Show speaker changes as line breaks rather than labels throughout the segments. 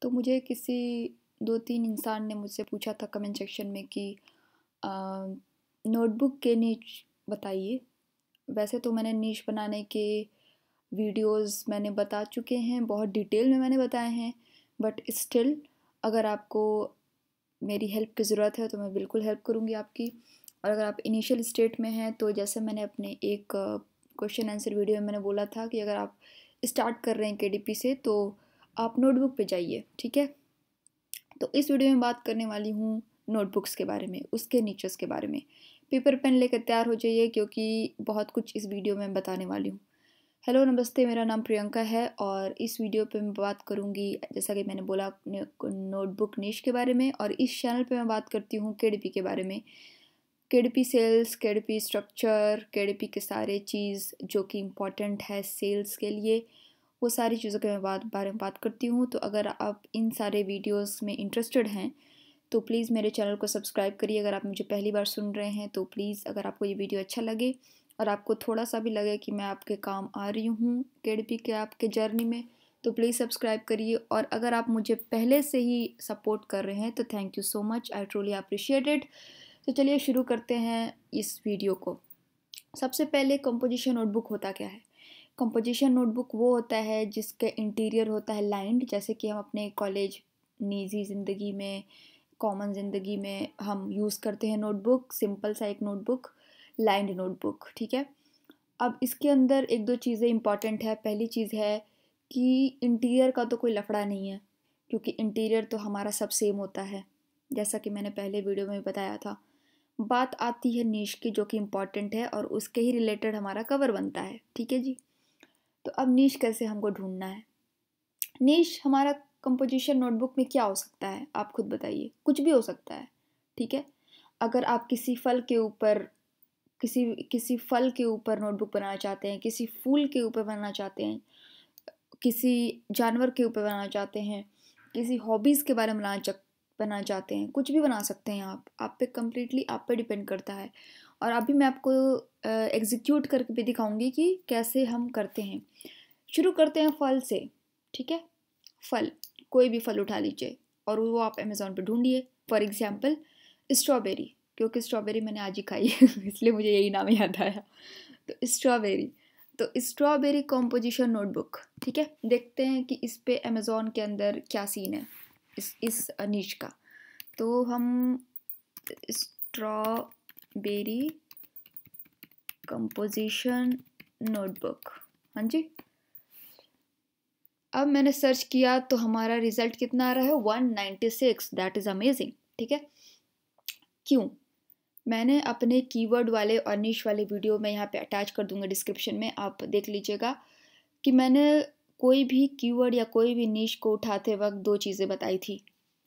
तो मुझे किसी 2-3 इंसान ने मुझसे पूछा था कमेंट सेक्शन में कि नोटबुक के नीच बताइए। वैसे तो मैंने नीश बनाने के वीडियोस मैंने बता चुके हैं, बहुत डिटेल में मैंने बताए हैं, बट स्टिल अगर आपको मेरी हेल्प की ज़रूरत है तो मैं बिल्कुल हेल्प करूँगी आपकी। और अगर आप इनिशियल स्टेट में हैं तो जैसे मैंने अपने एक क्वेश्चन आंसर वीडियो में मैंने बोला था कि अगर आप स्टार्ट कर रहे हैं केडीपी से तो आप नोटबुक पे जाइए, ठीक है। तो इस वीडियो में बात करने वाली हूँ नोटबुक्स के बारे में, उसके नीचेस के बारे में। पेपर पेन लेकर तैयार हो जाइए क्योंकि बहुत कुछ इस वीडियो में बताने वाली हूँ। हेलो नमस्ते, मेरा नाम प्रियंका है और इस वीडियो पे मैं बात करूँगी, जैसा कि मैंने बोला, नोटबुक नीश के बारे में। और इस चैनल पे मैं बात करती हूँ केडीपी के बारे में, KDP sales, KDP structure, KDP के सारे चीज़ जो कि इम्पॉर्टेंट है सेल्स के लिए, वो सारी चीज़ों के मैं बारे में बात करती हूँ। तो अगर आप इन सारे वीडियोस में इंटरेस्टेड हैं तो प्लीज़ मेरे चैनल को सब्सक्राइब करिए। अगर आप मुझे पहली बार सुन रहे हैं तो प्लीज़, अगर आपको ये वीडियो अच्छा लगे और आपको थोड़ा सा भी लगे कि मैं आपके काम आ रही हूँ केडीपी के आपके जर्नी में, तो प्लीज़ सब्सक्राइब करिए। और अगर आप मुझे पहले से ही सपोर्ट कर रहे हैं तो thank you so much, I truly appreciate it. तो चलिए शुरू करते हैं इस वीडियो को। सबसे पहले कंपोजिशन नोटबुक होता क्या है। कंपोजिशन नोटबुक वो होता है जिसके इंटीरियर होता है लाइंड, जैसे कि हम अपने कॉलेज, निजी ज़िंदगी में, कॉमन ज़िंदगी में हम यूज़ करते हैं नोटबुक, सिंपल सा एक नोटबुक, लाइंड नोटबुक, ठीक है। अब इसके अंदर एक दो चीज़ें इंपॉर्टेंट है। पहली चीज़ है कि इंटीरियर का तो कोई लफड़ा नहीं है, क्योंकि इंटीरियर तो हमारा सब सेम होता है, जैसा कि मैंने पहले वीडियो में बताया था। बात आती है नीश की, जो कि इम्पॉर्टेंट है और उसके ही रिलेटेड हमारा कवर बनता है, ठीक है जी। तो अब नीश कैसे हमको ढूंढना है। नीश हमारा कंपोजिशन नोटबुक में क्या हो सकता है, आप खुद बताइए। कुछ भी हो सकता है, ठीक है। अगर आप किसी फल के ऊपर, किसी किसी फल के ऊपर नोटबुक बनाना चाहते हैं, किसी फूल के ऊपर बनाना चाहते हैं, किसी जानवर के ऊपर बनाना चाहते हैं, किसी हॉबीज़ के बारे में बनाना चाहते हैं, कुछ भी बना सकते हैं आप पे कम्प्लीटली आप पे डिपेंड करता है। और अभी मैं आपको एग्जीक्यूट करके भी दिखाऊंगी कि कैसे हम करते हैं। शुरू करते हैं फल से, ठीक है। फल, कोई भी फल उठा लीजिए और वो आप अमेज़ॉन पे ढूंढिए। फॉर एग्जांपल स्ट्रॉबेरी, क्योंकि स्ट्रॉबेरी मैंने आज ही खाई है इसलिए मुझे यही नाम याद आया। तो स्ट्रॉबेरी, तो स्ट्रॉबेरी कॉम्पोजिशन नोटबुक, ठीक है। देखते हैं कि इस पे अमेज़ॉन के अंदर क्या सीन है इस नीच का। तो हम स्ट्रॉबेरी कंपोजिशन नोटबुक, हाँ जी। अब मैंने सर्च किया तो हमारा रिजल्ट कितना आ रहा है, 196। दैट इज़ अमेजिंग, ठीक है। क्यों? मैंने अपने कीवर्ड वाले और निश वाले वीडियो में यहाँ पे अटैच कर दूंगा डिस्क्रिप्शन में, आप देख लीजिएगा कि मैंने कोई भी कीवर्ड या कोई भी निश को उठाते वक्त दो चीज़ें बताई थी।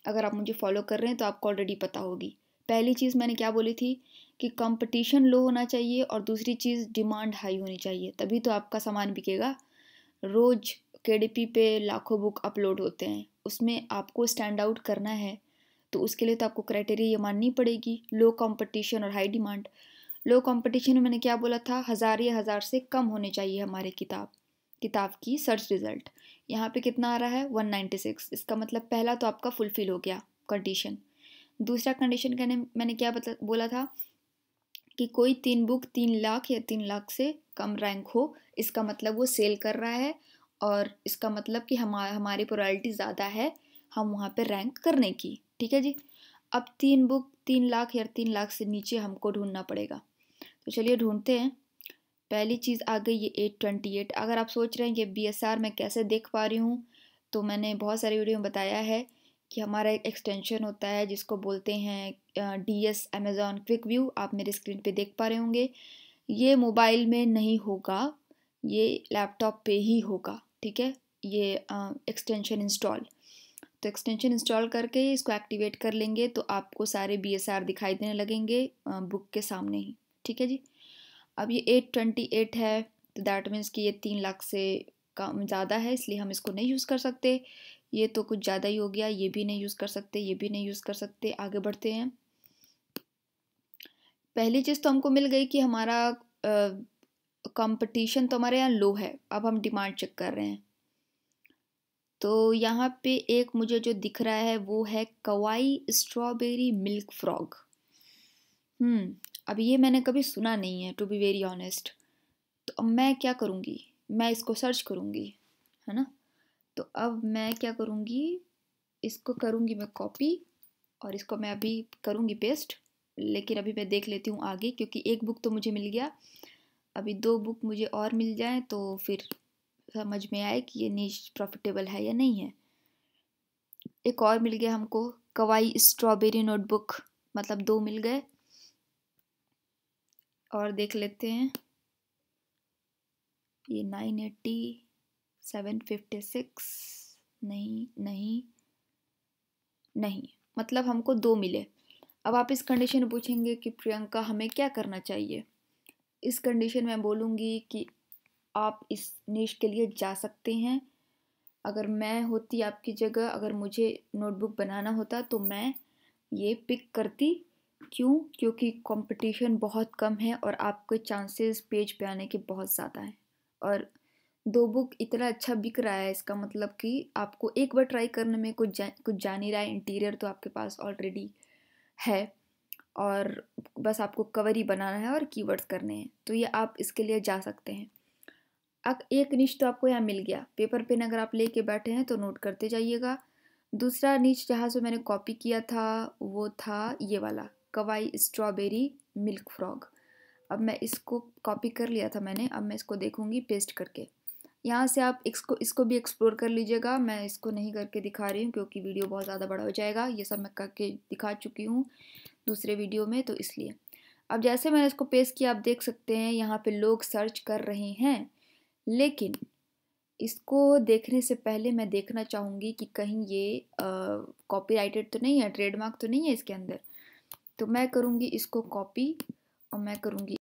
अगर आप मुझे फॉलो कर रहे हैं तो आपको ऑलरेडी पता होगी। पहली चीज़ मैंने क्या बोली थी कि कंपटीशन लो होना चाहिए और दूसरी चीज़ डिमांड हाई होनी चाहिए, तभी तो आपका सामान बिकेगा। रोज़ केडीपी पे लाखों बुक अपलोड होते हैं, उसमें आपको स्टैंड आउट करना है तो उसके लिए तो आपको क्राइटेरिया ये माननी पड़ेगी, लो कंपटीशन और हाई डिमांड। लो कंपटीशन में मैंने क्या बोला था, 1000 या 1000 से कम होने चाहिए हमारे किताब की सर्च रिजल्ट। यहाँ पे कितना आ रहा है, 196। इसका मतलब पहला तो आपका फुलफिल हो गया कंडीशन। दूसरा कंडीशन मैंने क्या बोला था कि कोई 3 बुक 3 लाख या 3 लाख से कम रैंक हो, इसका मतलब वो सेल कर रहा है और इसका मतलब कि हमारी प्रोबेबिलिटी ज़्यादा है हम वहाँ पे रैंक करने की, ठीक है जी। अब 3 बुक 3 लाख या 3 लाख से नीचे हमको ढूंढना पड़ेगा। तो चलिए ढूंढते हैं। पहली चीज़ आ गई ये 828। अगर आप सोच रहे हैं कि BSR मैं कैसे देख पा रही हूँ, तो मैंने बहुत सारी वीडियो में बताया है कि हमारा एक एक्सटेंशन होता है जिसको बोलते हैं DS अमेज़ॉन क्विक व्यू। आप मेरे स्क्रीन पे देख पा रहे होंगे। ये मोबाइल में नहीं होगा, ये लैपटॉप पे ही होगा, ठीक है। ये एक्सटेंशन इंस्टॉल, तो एक्सटेंशन इंस्टॉल करके इसको एक्टिवेट कर लेंगे तो आपको सारे BSR दिखाई देने लगेंगे बुक के सामने ही, ठीक है जी। अब ये 828 है, तो दैट मीन्स कि ये 3 लाख से कम ज़्यादा है, इसलिए हम इसको नहीं यूज़ कर सकते। ये तो कुछ ज़्यादा ही हो गया, ये भी नहीं यूज़ कर सकते, ये भी नहीं यूज़ कर सकते। आगे बढ़ते हैं। पहली चीज़ तो हमको मिल गई कि हमारा कंपटीशन तो हमारे यहाँ लो है। अब हम डिमांड चेक कर रहे हैं। तो यहाँ पे एक मुझे जो दिख रहा है वो है कवाई स्ट्रॉबेरी मिल्क फ्रॉग। अब ये मैंने कभी सुना नहीं है, टू बी वेरी ऑनेस्ट। तो अब मैं क्या करूँगी, मैं इसको सर्च करूँगी, है ना। तो अब मैं क्या करूँगी, इसको करूँगी मैं कॉपी और इसको मैं अभी करूँगी पेस्ट। लेकिन अभी मैं देख लेती हूँ आगे, क्योंकि एक बुक तो मुझे मिल गया, अभी 2 बुक मुझे और मिल जाएं तो फिर समझ में आए कि ये नीश प्रॉफिटेबल है या नहीं है। एक और मिल गया हमको, कवाई स्ट्रॉबेरी नोटबुक, मतलब 2 मिल गए। और देख लेते हैं, ये 980, 756, नहीं नहीं नहीं, मतलब हमको 2 मिले। अब आप इस कंडीशन में पूछेंगे कि प्रियंका हमें क्या करना चाहिए। इस कंडीशन में बोलूँगी कि आप इस निश के लिए जा सकते हैं। अगर मैं होती आपकी जगह, अगर मुझे नोटबुक बनाना होता तो मैं ये पिक करती। क्यों? क्योंकि कंपटीशन बहुत कम है और आपके चांसेस पेज पे आने के बहुत ज़्यादा हैं। और 2 बुक इतना अच्छा बिक रहा है, इसका मतलब कि आपको एक बार ट्राई करने में कुछ जा नहीं रहा है। इंटीरियर तो आपके पास ऑलरेडी है और बस आपको कवर ही बनाना है और कीवर्ड्स करने हैं, तो ये आप इसके लिए जा सकते हैं। अब एक निश तो आपको यहाँ मिल गया, पेपर पेन अगर आप लेके बैठे हैं तो नोट करते जाइएगा। दूसरा निश जहाँ से मैंने कॉपी किया था वो था ये वाला, कवाई स्ट्रॉबेरी मिल्क फ्रॉग। अब मैं इसको कॉपी कर लिया था मैंने, अब मैं इसको देखूंगी पेस्ट करके। यहाँ से आप इसको भी एक्सप्लोर कर लीजिएगा, मैं इसको नहीं करके दिखा रही हूँ क्योंकि वीडियो बहुत ज़्यादा बड़ा हो जाएगा। ये सब मैं करके दिखा चुकी हूँ दूसरे वीडियो में, तो इसलिए। अब जैसे मैंने इसको पेस्ट किया, आप देख सकते हैं यहाँ पे लोग सर्च कर रहे हैं। लेकिन इसको देखने से पहले मैं देखना चाहूँगी कि कहीं ये कॉपीराइटेड तो नहीं है, ट्रेडमार्क तो नहीं है इसके अंदर। तो मैं करूँगी इसको कॉपी और मैं करूँगी